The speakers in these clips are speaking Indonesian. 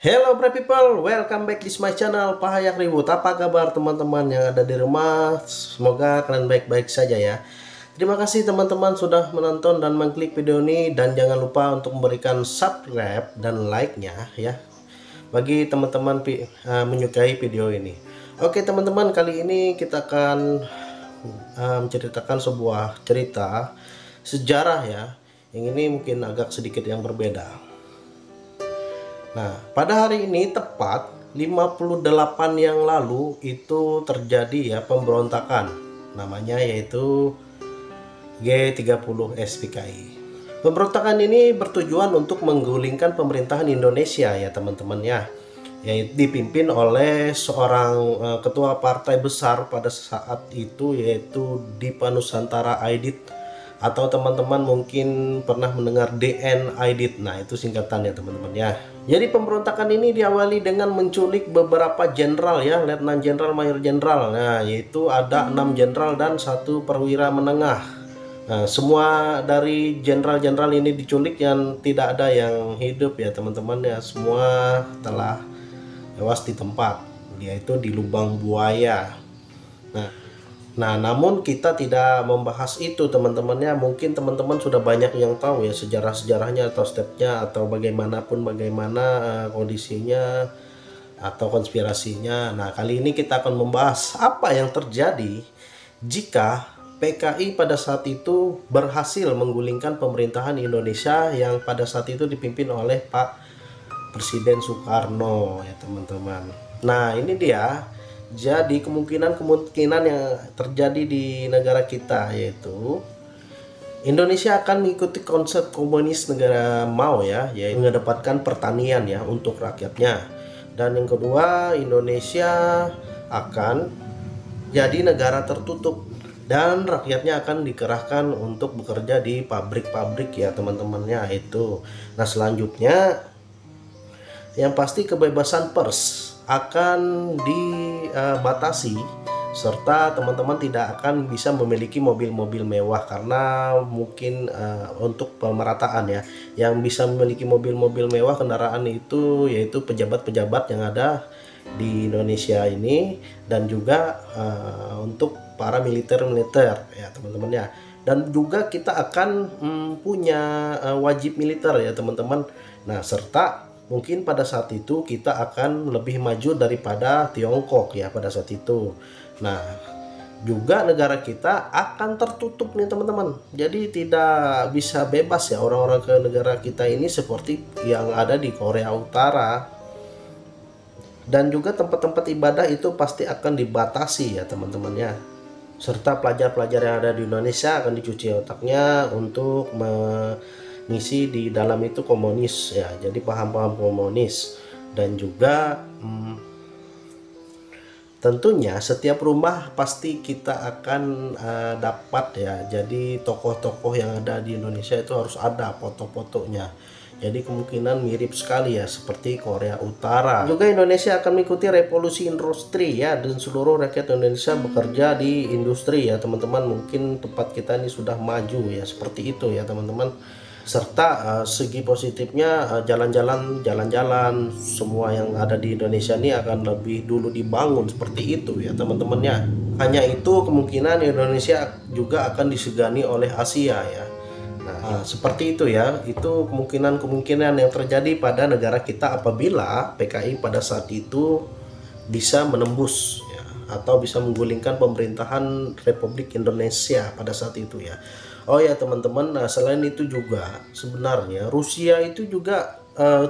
Hello brave people, welcome back di my channel Pahayak Ribut. Apa kabar teman-teman yang ada di rumah? Semoga kalian baik-baik saja ya. Terima kasih teman-teman sudah menonton dan mengklik video ini, dan jangan lupa untuk memberikan subscribe dan like-nya ya bagi teman-teman menyukai video ini. Oke teman-teman, kali ini kita akan menceritakan sebuah cerita sejarah ya. Yang ini mungkin agak sedikit yang berbeda. Nah, pada hari ini tepat 58 yang lalu itu terjadi ya pemberontakan. Namanya yaitu G30 SPKI. Pemberontakan ini bertujuan untuk menggulingkan pemerintahan Indonesia ya teman-teman ya. Yaitu dipimpin oleh seorang ketua partai besar pada saat itu, yaitu Dipa Nusantara Aidit, atau teman-teman mungkin pernah mendengar DN Aidit. Nah, itu singkatannya teman-teman ya. Jadi pemberontakan ini diawali dengan menculik beberapa jenderal ya, letnan jenderal, mayor jenderal. Nah, yaitu ada 6 jenderal dan 1 perwira menengah. Nah, semua dari jenderal-jenderal ini diculik, yang tidak ada yang hidup ya teman-teman ya. Semua telah tewas di tempat, yaitu di lubang buaya. Nah, namun kita tidak membahas itu teman-temannya. Mungkin teman-teman sudah banyak yang tahu ya sejarah-sejarahnya atau stepnya atau bagaimana kondisinya atau konspirasinya. Nah, kali ini kita akan membahas apa yang terjadi jika PKI pada saat itu berhasil menggulingkan pemerintahan Indonesia yang pada saat itu dipimpin oleh Pak Presiden Soekarno ya teman-teman. Nah, ini dia. Jadi kemungkinan yang terjadi di negara kita, yaitu Indonesia akan mengikuti konsep komunis negara Mao ya, yaitu mengedepankan pertanian ya untuk rakyatnya. Dan yang kedua, Indonesia akan jadi negara tertutup dan rakyatnya akan dikerahkan untuk bekerja di pabrik-pabrik ya teman-temannya itu. Nah, selanjutnya yang pasti kebebasan pers akan dibatasi, serta teman-teman tidak akan bisa memiliki mobil-mobil mewah karena mungkin untuk pemerataan ya, yang bisa memiliki mobil-mobil mewah kendaraan itu yaitu pejabat-pejabat yang ada di Indonesia ini, dan juga untuk para militer-militer ya teman-teman ya. Dan juga kita akan punya wajib militer ya teman-teman. Nah, serta mungkin pada saat itu kita akan lebih maju daripada Tiongkok ya pada saat itu. Nah, juga negara kita akan tertutup nih teman-teman. Jadi tidak bisa bebas ya orang-orang ke negara kita ini seperti yang ada di Korea Utara. Dan juga tempat-tempat ibadah itu pasti akan dibatasi ya teman-teman ya. Serta pelajar-pelajar yang ada di Indonesia akan dicuci otaknya untuk ngisi di dalam itu komunis ya, jadi paham-paham komunis. Dan juga tentunya setiap rumah pasti kita akan dapat ya, jadi tokoh-tokoh yang ada di Indonesia itu harus ada foto-fotonya. Jadi kemungkinan mirip sekali ya seperti Korea Utara. Juga Indonesia akan mengikuti revolusi industri ya, dan seluruh rakyat Indonesia bekerja di industri ya teman-teman. Mungkin tempat kita ini sudah maju ya, seperti itu ya teman-teman. Serta segi positifnya jalan-jalan semua yang ada di Indonesia ini akan lebih dulu dibangun, seperti itu ya teman-temannya. Hanya itu kemungkinan Indonesia juga akan disegani oleh Asia ya. Nah, seperti itu ya, itu kemungkinan yang terjadi pada negara kita apabila PKI pada saat itu bisa menembus ya, atau bisa menggulingkan pemerintahan Republik Indonesia pada saat itu ya. Oh ya teman-teman, nah selain itu juga sebenarnya Rusia itu juga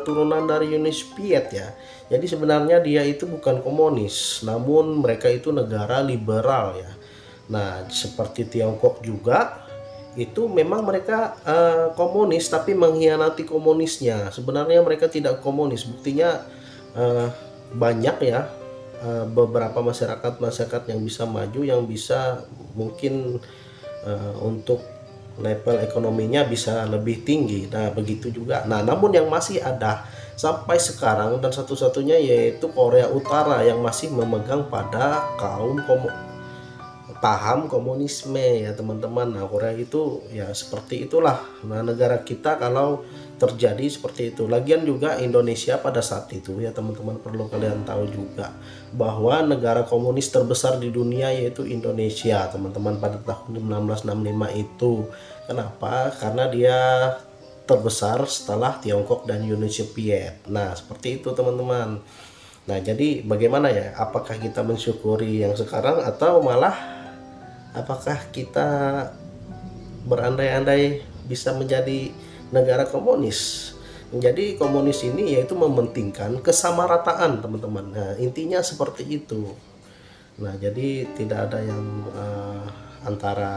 turunan dari Uni Soviet ya. Jadi sebenarnya dia itu bukan komunis, namun mereka itu negara liberal ya. Nah, seperti Tiongkok juga itu memang mereka komunis tapi mengkhianati komunisnya. Sebenarnya mereka tidak komunis. Buktinya banyak ya beberapa masyarakat yang bisa maju, yang bisa mungkin untuk level ekonominya bisa lebih tinggi. Nah, begitu juga. Nah, namun yang masih ada sampai sekarang dan satu-satunya yaitu Korea Utara yang masih memegang pada paham komunisme ya teman-teman. Nah, Korea itu ya seperti itulah. Nah, negara kita kalau terjadi seperti itu. Lagian juga Indonesia pada saat itu ya teman-teman, perlu kalian tahu juga bahwa negara komunis terbesar di dunia yaitu Indonesia teman-teman pada tahun 1965 itu. Kenapa? Karena dia terbesar setelah Tiongkok dan Uni Soviet. Nah, seperti itu teman-teman. Nah, jadi bagaimana ya? Apakah kita mensyukuri yang sekarang atau malah apakah kita berandai-andai bisa menjadi negara komunis? Menjadi komunis ini yaitu mementingkan kesamarataan, teman-teman. Nah, intinya seperti itu. Nah, jadi tidak ada yang antara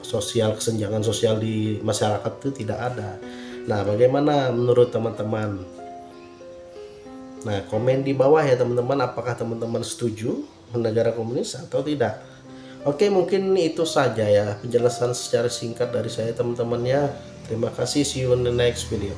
sosial, kesenjangan sosial di masyarakat itu tidak ada. Nah, bagaimana menurut teman-teman? Nah, komen di bawah ya teman-teman, apakah teman-teman setuju negara komunis atau tidak. Oke, mungkin itu saja ya penjelasan secara singkat dari saya teman-teman ya. Terima kasih, see you in the next video.